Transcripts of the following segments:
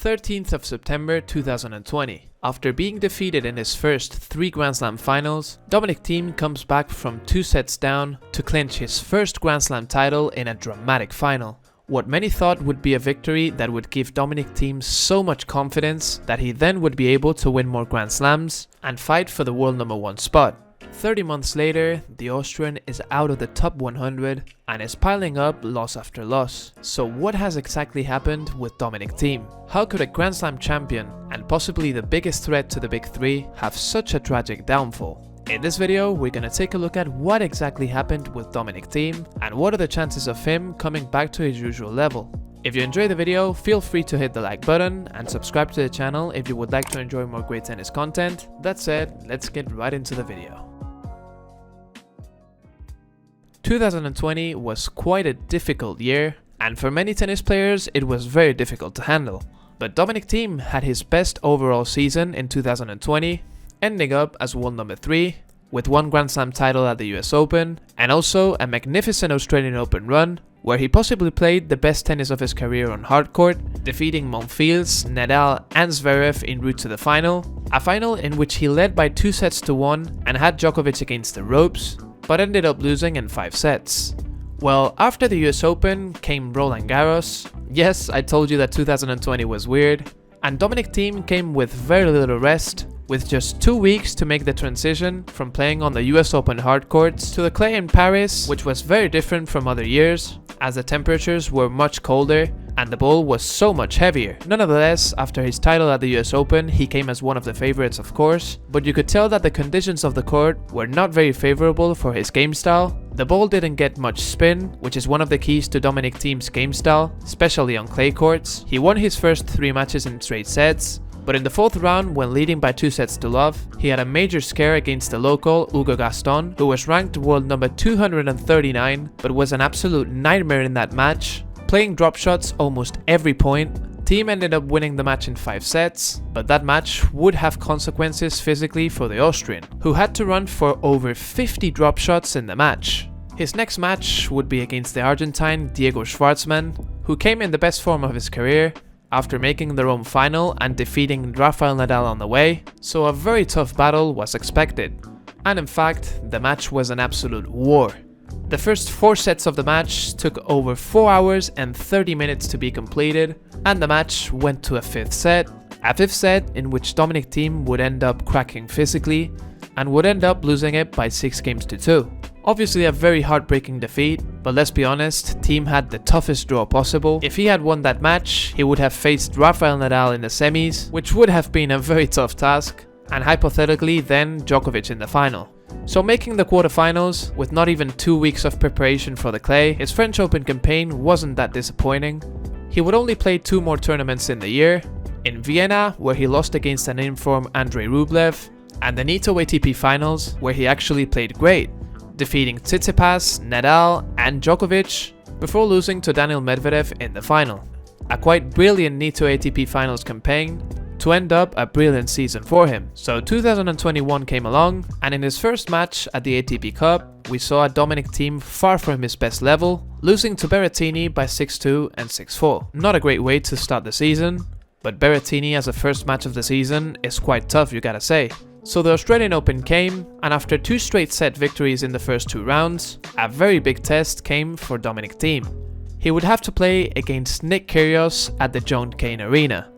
13th of September 2020. After being defeated in his first 3 Grand Slam finals, Dominic Thiem comes back from 2 sets down to clinch his first Grand Slam title in a dramatic final. What many thought would be a victory that would give Dominic Thiem so much confidence that he then would be able to win more Grand Slams and fight for the world #1 spot. 30 months later, the Austrian is out of the top 100 and is piling up loss after loss. So what has exactly happened with Dominic Thiem? How could a Grand Slam champion and possibly the biggest threat to the big three have such a tragic downfall? In this video, we're gonna take a look at what exactly happened with Dominic Thiem and what are the chances of him coming back to his usual level. If you enjoyed the video, feel free to hit the like button and subscribe to the channel if you would like to enjoy more great tennis content. That said, let's get right into the video. 2020 was quite a difficult year, and for many tennis players it was very difficult to handle. But Dominic Thiem had his best overall season in 2020, ending up as world #3, with 1 Grand Slam title at the US Open, and also a magnificent Australian Open run, where he possibly played the best tennis of his career on hardcourt, defeating Monfils, Nadal and Zverev en route to the final, a final in which he led by 2 sets to 1 and had Djokovic against the ropes, but ended up losing in 5 sets. Well, after the US Open came Roland Garros. Yes, I told you that 2020 was weird, and Dominic Thiem came with very little rest, with just 2 weeks to make the transition from playing on the US Open hardcourts to the clay in Paris, which was very different from other years, as the temperatures were much colder and the ball was so much heavier. Nonetheless, after his title at the US Open, he came as one of the favorites, of course, but you could tell that the conditions of the court were not very favorable for his game style. The ball didn't get much spin, which is one of the keys to Dominic Thiem's game style, especially on clay courts. He won his first 3 matches in straight sets, but in the 4th round, when leading by 2 sets to love, he had a major scare against the local Hugo Gaston, who was ranked world number 239, but was an absolute nightmare in that match, playing drop shots almost every point. Thiem ended up winning the match in 5 sets, but that match would have consequences physically for the Austrian, who had to run for over 50 drop shots in the match. His next match would be against the Argentine Diego Schwartzman, who came in the best form of his career, after making the Rome final and defeating Rafael Nadal on the way, so a very tough battle was expected. And in fact, the match was an absolute war. The first 4 sets of the match took over 4 hours and 30 minutes to be completed, and the match went to a 5th set in which Dominic Thiem would end up cracking physically and would end up losing it by 6 games to 2. Obviously a very heartbreaking defeat, but let's be honest, Thiem had the toughest draw possible. If he had won that match, he would have faced Rafael Nadal in the semis, which would have been a very tough task, and hypothetically then Djokovic in the final. So making the quarterfinals, with not even 2 weeks of preparation for the clay, his French Open campaign wasn't that disappointing. He would only play 2 more tournaments in the year, in Vienna, where he lost against an informed Andrei Rublev, and the Nitto ATP finals, where he actually played great, defeating Tsitsipas, Nadal and Djokovic before losing to Daniil Medvedev in the final. A quite brilliant Nitto ATP finals campaign to end up a brilliant season for him. So 2021 came along, and in his first match at the ATP Cup, we saw a Dominic Thiem far from his best level, losing to Berrettini by 6-2 and 6-4. Not a great way to start the season, but Berrettini as a first match of the season is quite tough, you gotta say. So the Australian Open came, and after 2 straight set victories in the first 2 rounds, a very big test came for Dominic Thiem. He would have to play against Nick Kyrgios at the John Cain Arena,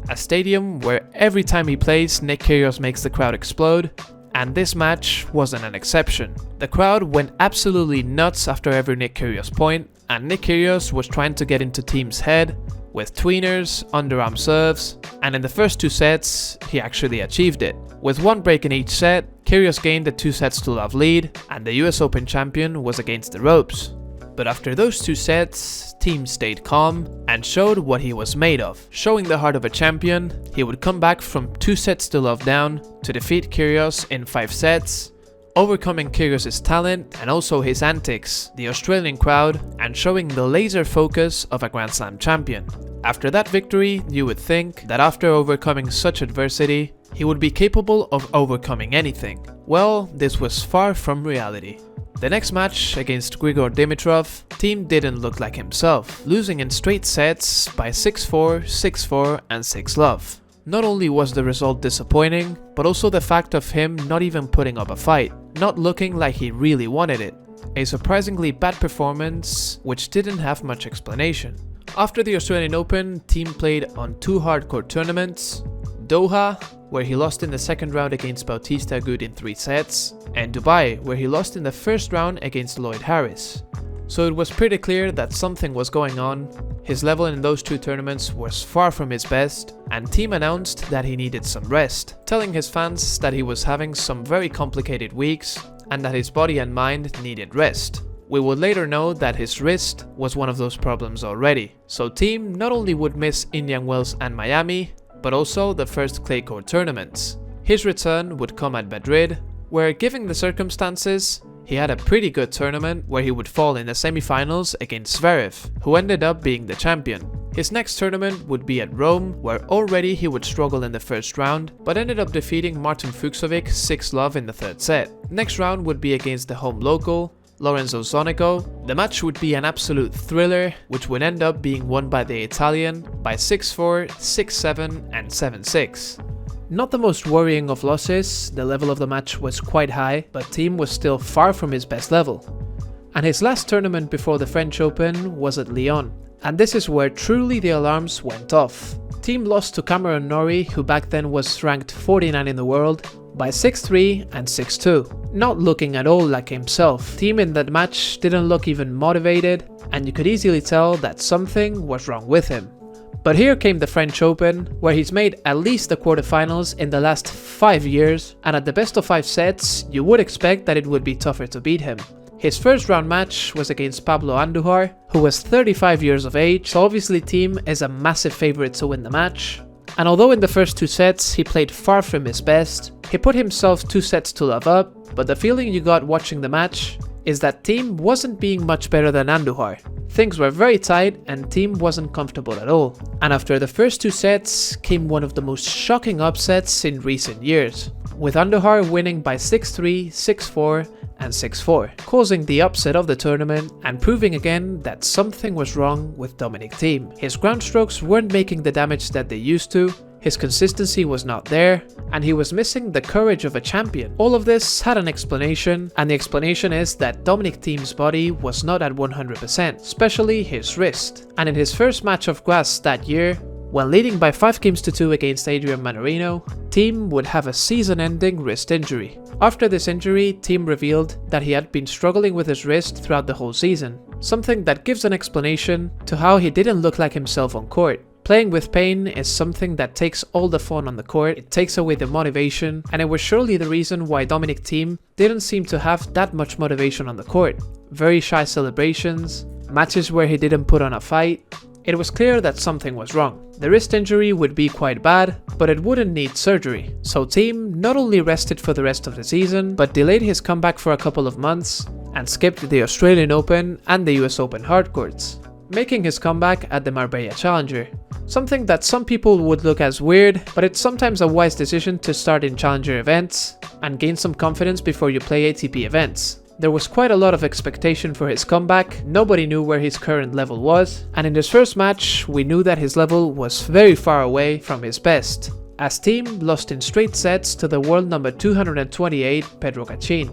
a stadium where every time he plays, Nick Kyrgios makes the crowd explode, and this match wasn't an exception. The crowd went absolutely nuts after every Nick Kyrgios point, and Nick Kyrgios was trying to get into Thiem's head with tweeners, underarm serves, and in the first 2 sets, he actually achieved it. With 1 break in each set, Kyrgios gained the 2 sets to love lead, and the US Open champion was against the ropes. But after those 2 sets, Thiem stayed calm and showed what he was made of. Showing the heart of a champion, he would come back from 2 sets to love down to defeat Kyrgios in 5 sets, overcoming Kyrgios' talent and also his antics, the Australian crowd, and showing the laser focus of a Grand Slam champion. After that victory, you would think that after overcoming such adversity, he would be capable of overcoming anything. Well, this was far from reality. The next match against Grigor Dimitrov, Thiem didn't look like himself, losing in straight sets by 6-4, 6-4 and 6-love. Not only was the result disappointing, but also the fact of him not even putting up a fight, not looking like he really wanted it. A surprisingly bad performance, which didn't have much explanation. After the Australian Open, Thiem played on 2 hardcore tournaments, Doha, where he lost in the second round against Bautista Agut in 3 sets, and Dubai, where he lost in the first round against Lloyd Harris. So it was pretty clear that something was going on. His level in those 2 tournaments was far from his best, and Thiem announced that he needed some rest, telling his fans that he was having some very complicated weeks and that his body and mind needed rest. We would later know that his wrist was one of those problems already, so Thiem not only would miss Indian Wells and Miami, but also the first clay court tournaments. His return would come at Madrid, where, given the circumstances, he had a pretty good tournament where he would fall in the semi-finals against Zverev, who ended up being the champion. His next tournament would be at Rome, where already he would struggle in the first round, but ended up defeating Martin Fucsovic 6-love in the 3rd set. Next round would be against the home local, Lorenzo Zonico. The match would be an absolute thriller, which would end up being won by the Italian by 6-4, 6-7 and 7-6. Not the most worrying of losses, the level of the match was quite high, but Thiem was still far from his best level. And his last tournament before the French Open was at Lyon, and this is where truly the alarms went off. Thiem lost to Cameron Norrie, who back then was ranked 49 in the world, by 6-3 and 6-2. Not looking at all like himself, Thiem in that match didn't look even motivated, and you could easily tell that something was wrong with him. But here came the French Open, where he's made at least the quarterfinals in the last 5 years, and at the best of 5 sets, you would expect that it would be tougher to beat him. His first round match was against Pablo Andujar, who was 35 years of age, so obviously Thiem is a massive favorite to win the match. And although in the first 2 sets he played far from his best, he put himself 2 sets to love up, but the feeling you got watching the match is that Thiem wasn't being much better than Andujar. Things were very tight and Thiem wasn't comfortable at all. And after the first 2 sets came one of the most shocking upsets in recent years, with Andujar winning by 6-3, 6-4 and 6-4, causing the upset of the tournament and proving again that something was wrong with Dominic Thiem. His ground strokes weren't making the damage that they used to, his consistency was not there, and he was missing the courage of a champion. All of this had an explanation, and the explanation is that Dominic Thiem's body was not at 100%, especially his wrist. And in his first match of grass that year, when leading by 5-2 against Adrian Manarino, Thiem would have a season-ending wrist injury. After this injury, Thiem revealed that he had been struggling with his wrist throughout the whole season, something that gives an explanation to how he didn't look like himself on court. Playing with pain is something that takes all the fun on the court, it takes away the motivation, and it was surely the reason why Dominic Thiem didn't seem to have that much motivation on the court. Very shy celebrations, matches where he didn't put on a fight. It was clear that something was wrong. The wrist injury would be quite bad, but it wouldn't need surgery. So Thiem not only rested for the rest of the season, but delayed his comeback for a couple of months and skipped the Australian Open and the US Open hardcourts, making his comeback at the Marbella Challenger. Something that some people would look as weird, but it's sometimes a wise decision to start in Challenger events and gain some confidence before you play ATP events. There was quite a lot of expectation for his comeback, nobody knew where his current level was, and in his first match we knew that his level was very far away from his best, as Thiem lost in straight sets to the world number 228 Pedro Cachin,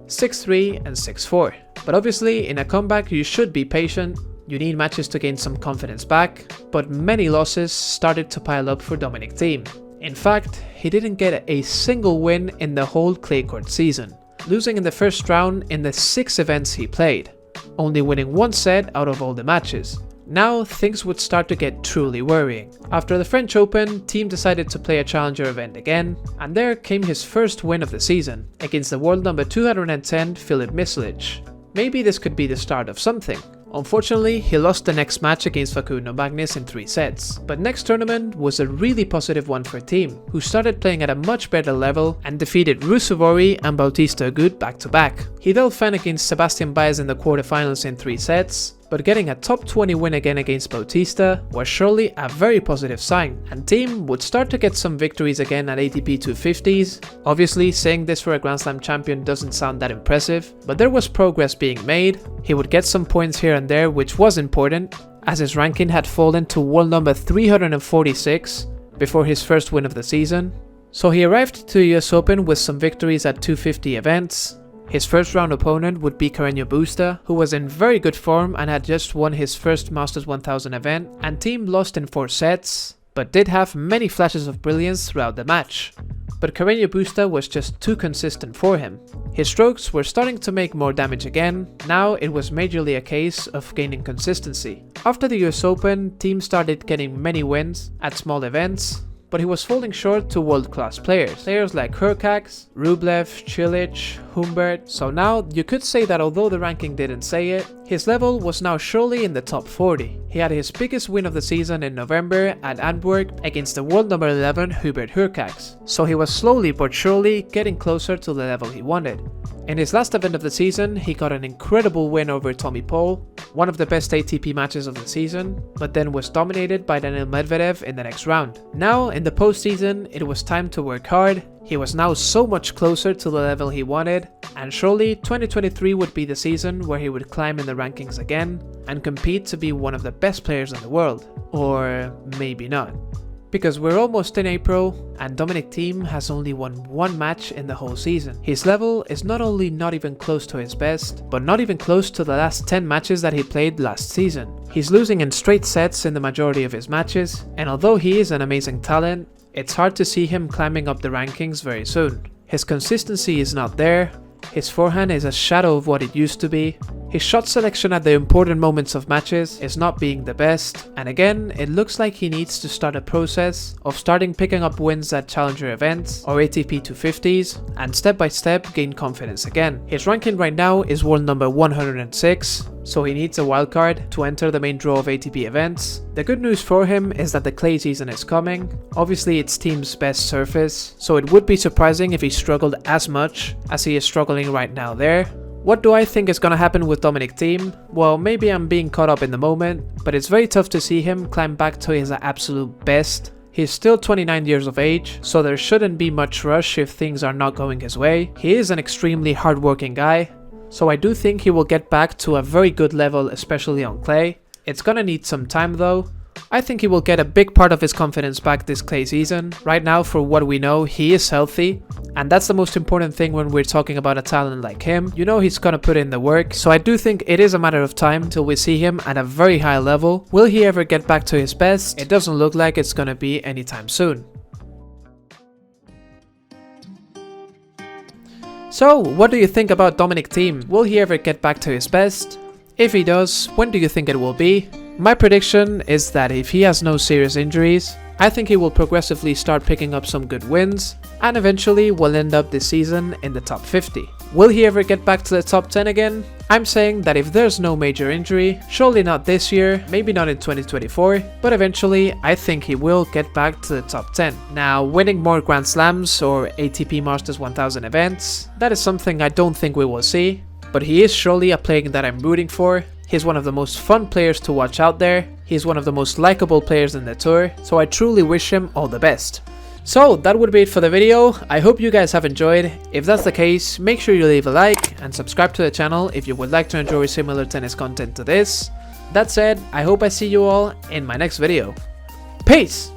6-3 and 6-4. But obviously in a comeback you should be patient. You need matches to gain some confidence back, but many losses started to pile up for Dominic Thiem. In fact, he didn't get a single win in the whole clay court season, losing in the first round in the 6 events he played, only winning 1 set out of all the matches. Now things would start to get truly worrying. After the French Open, Thiem decided to play a Challenger event again, and there came his first win of the season, against the world number 210 Filip Mislic. Maybe this could be the start of something. Unfortunately, he lost the next match against Facundo Bagnis in 3 sets, but next tournament was a really positive one for Thiem, who started playing at a much better level and defeated Ruusuvuori and Bautista Agut back to back. He then fell against Sebastian Baez in the quarterfinals in 3 sets, but getting a top 20 win again against Bautista was surely a very positive sign, and Thiem would start to get some victories again at ATP 250s. Obviously, saying this for a Grand Slam champion doesn't sound that impressive, but there was progress being made. He would get some points here and there, which was important, as his ranking had fallen to world number 346 before his first win of the season. So he arrived to the US Open with some victories at 250 events. His first round opponent would be Carreño Busta, who was in very good form and had just won his first Masters 1000 event, and Thiem lost in 4 sets, but did have many flashes of brilliance throughout the match. But Carreño Busta was just too consistent for him. His strokes were starting to make more damage again. Now it was majorly a case of gaining consistency. After the US Open, Thiem started getting many wins at small events, but he was falling short to world-class players like Hurkacz, Rublev, Cilic, Humbert. So now you could say that although the ranking didn't say it, his level was now surely in the top 40. He had his biggest win of the season in November at Antwerp against the world number 11 Hubert Hurkacz. So he was slowly but surely getting closer to the level he wanted. In his last event of the season, he got an incredible win over Tommy Paul, one of the best ATP matches of the season, but then was dominated by Daniil Medvedev in the next round. Now, in the postseason, it was time to work hard. He was now so much closer to the level he wanted, and surely 2023 would be the season where he would climb in the rankings again and compete to be one of the best players in the world. Or maybe not. Because we're almost in April, and Dominic Thiem has only won 1 match in the whole season. His level is not only not even close to his best, but not even close to the last 10 matches that he played last season. He's losing in straight sets in the majority of his matches, and although he is an amazing talent, it's hard to see him climbing up the rankings very soon. His consistency is not there, his forehand is a shadow of what it used to be, his shot selection at the important moments of matches is not being the best, and again, it looks like he needs to start a process of starting picking up wins at challenger events or ATP 250s, and step by step gain confidence again. His ranking right now is world number 106, so he needs a wildcard to enter the main draw of ATP events. The good news for him is that the clay season is coming. Obviously it's Thiem's best surface, so it would be surprising if he struggled as much as he is struggling right now there. What do I think is gonna happen with Dominic Thiem? Well, maybe I'm being caught up in the moment, but it's very tough to see him climb back to his absolute best. He's still 29 years of age, so there shouldn't be much rush if things are not going his way. He is an extremely hardworking guy, so I do think he will get back to a very good level, especially on clay. It's gonna need some time though. I think he will get a big part of his confidence back this clay season. Right now, for what we know, he is healthy, and that's the most important thing when we're talking about a talent like him. You know he's gonna put in the work, so I do think it is a matter of time till we see him at a very high level. Will he ever get back to his best? It doesn't look like it's gonna be anytime soon. So, what do you think about Dominic Thiem? Will he ever get back to his best? If he does, when do you think it will be? My prediction is that if he has no serious injuries, I think he will progressively start picking up some good wins, and eventually will end up this season in the top 50. Will he ever get back to the top 10 again? I'm saying that if there's no major injury, surely not this year, maybe not in 2024, but eventually I think he will get back to the top 10. Now, winning more Grand Slams or ATP Masters 1000 events, that is something I don't think we will see, but he is surely a player that I'm rooting for. He's one of the most fun players to watch out there, he's one of the most likable players in the tour, so I truly wish him all the best. So that would be it for the video. I hope you guys have enjoyed. If that's the case, make sure you leave a like and subscribe to the channel if you would like to enjoy similar tennis content to this. That said, I hope I see you all in my next video. Peace!